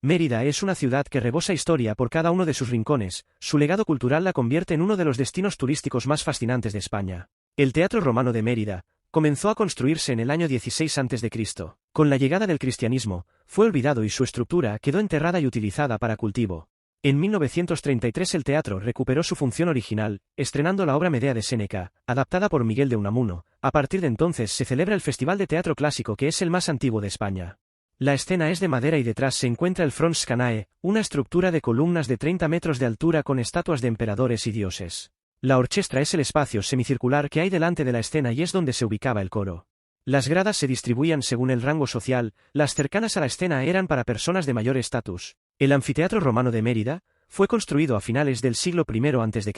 Mérida es una ciudad que rebosa historia por cada uno de sus rincones, su legado cultural la convierte en uno de los destinos turísticos más fascinantes de España. El Teatro Romano de Mérida comenzó a construirse en el año 16 a.C. Con la llegada del cristianismo, fue olvidado y su estructura quedó enterrada y utilizada para cultivo. En 1933 el teatro recuperó su función original, estrenando la obra Medea de Séneca, adaptada por Miguel de Unamuno. A partir de entonces se celebra el Festival de Teatro Clásico, que es el más antiguo de España. La escena es de madera y detrás se encuentra el Front Scanae, una estructura de columnas de 30 metros de altura con estatuas de emperadores y dioses. La orchestra es el espacio semicircular que hay delante de la escena y es donde se ubicaba el coro. Las gradas se distribuían según el rango social, las cercanas a la escena eran para personas de mayor estatus. El Anfiteatro Romano de Mérida fue construido a finales del siglo I a.C.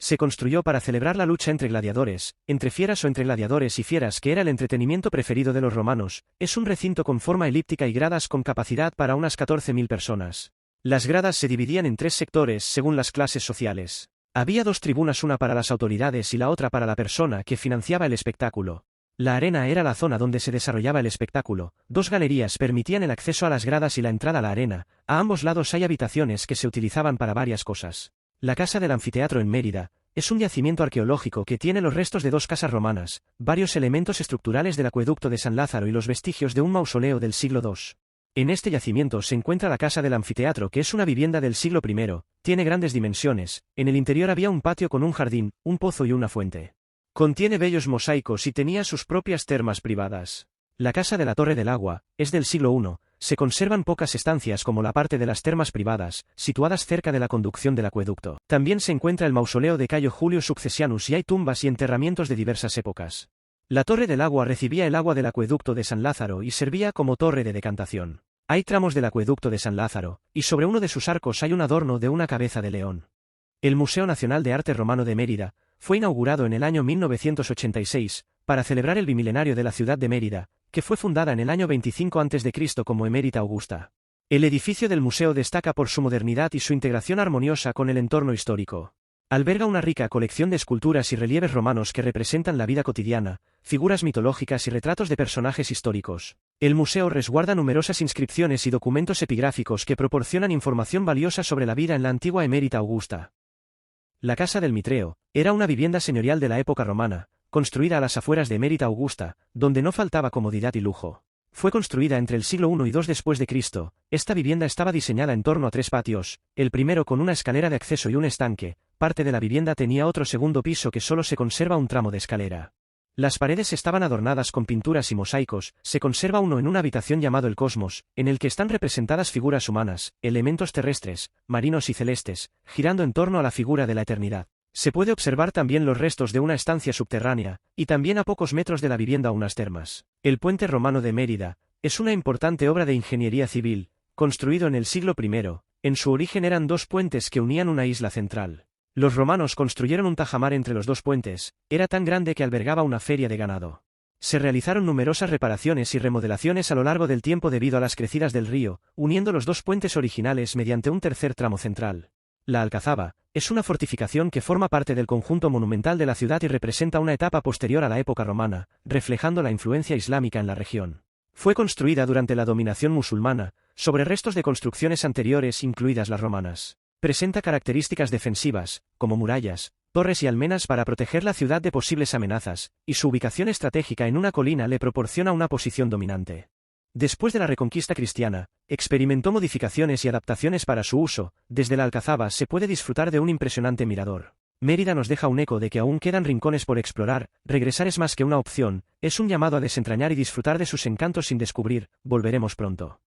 Se construyó para celebrar la lucha entre gladiadores, entre fieras o entre gladiadores y fieras, que era el entretenimiento preferido de los romanos. Es un recinto con forma elíptica y gradas con capacidad para unas 14.000 personas. Las gradas se dividían en 3 sectores según las clases sociales. Había 2 tribunas, una para las autoridades y la otra para la persona que financiaba el espectáculo. La arena era la zona donde se desarrollaba el espectáculo. 2 galerías permitían el acceso a las gradas y la entrada a la arena. A ambos lados hay habitaciones que se utilizaban para varias cosas. La Casa del Anfiteatro en Mérida es un yacimiento arqueológico que tiene los restos de 2 casas romanas, varios elementos estructurales del acueducto de San Lázaro y los vestigios de un mausoleo del siglo II. En este yacimiento se encuentra la Casa del Anfiteatro, que es una vivienda del siglo I, tiene grandes dimensiones. En el interior había un patio con un jardín, un pozo y una fuente. Contiene bellos mosaicos y tenía sus propias termas privadas. La Casa de la Torre del Agua es del siglo I, se conservan pocas estancias como la parte de las termas privadas, situadas cerca de la conducción del acueducto. También se encuentra el mausoleo de Cayo Julio Successianus y hay tumbas y enterramientos de diversas épocas. La Torre del Agua recibía el agua del acueducto de San Lázaro y servía como torre de decantación. Hay tramos del acueducto de San Lázaro, y sobre uno de sus arcos hay un adorno de una cabeza de león. El Museo Nacional de Arte Romano de Mérida fue inaugurado en el año 1986, para celebrar el bimilenario de la ciudad de Mérida, que fue fundada en el año 25 a.C. como Emérita Augusta. El edificio del museo destaca por su modernidad y su integración armoniosa con el entorno histórico. Alberga una rica colección de esculturas y relieves romanos que representan la vida cotidiana, figuras mitológicas y retratos de personajes históricos. El museo resguarda numerosas inscripciones y documentos epigráficos que proporcionan información valiosa sobre la vida en la antigua Emérita Augusta. La Casa del Mitreo era una vivienda señorial de la época romana, construida a las afueras de Emérita Augusta, donde no faltaba comodidad y lujo. Fue construida entre el siglo I y II después de Cristo. Esta vivienda estaba diseñada en torno a 3 patios, el primero con una escalera de acceso y un estanque. Parte de la vivienda tenía otro segundo piso que solo se conserva un tramo de escalera. Las paredes estaban adornadas con pinturas y mosaicos. Se conserva uno en una habitación llamado el Cosmos, en el que están representadas figuras humanas, elementos terrestres, marinos y celestes, girando en torno a la figura de la eternidad. Se puede observar también los restos de una estancia subterránea, y también a pocos metros de la vivienda unas termas. El Puente Romano de Mérida es una importante obra de ingeniería civil, construido en el siglo I. En su origen eran 2 puentes que unían una isla central. Los romanos construyeron un tajamar entre los 2 puentes, era tan grande que albergaba una feria de ganado. Se realizaron numerosas reparaciones y remodelaciones a lo largo del tiempo debido a las crecidas del río, uniendo los 2 puentes originales mediante un tercer tramo central. La Alcazaba es una fortificación que forma parte del conjunto monumental de la ciudad y representa una etapa posterior a la época romana, reflejando la influencia islámica en la región. Fue construida durante la dominación musulmana, sobre restos de construcciones anteriores incluidas las romanas. Presenta características defensivas, como murallas, torres y almenas para proteger la ciudad de posibles amenazas, y su ubicación estratégica en una colina le proporciona una posición dominante. Después de la reconquista cristiana, experimentó modificaciones y adaptaciones para su uso. Desde la Alcazaba se puede disfrutar de un impresionante mirador. Mérida nos deja un eco de que aún quedan rincones por explorar. Regresar es más que una opción, es un llamado a desentrañar y disfrutar de sus encantos sin descubrir. Volveremos pronto.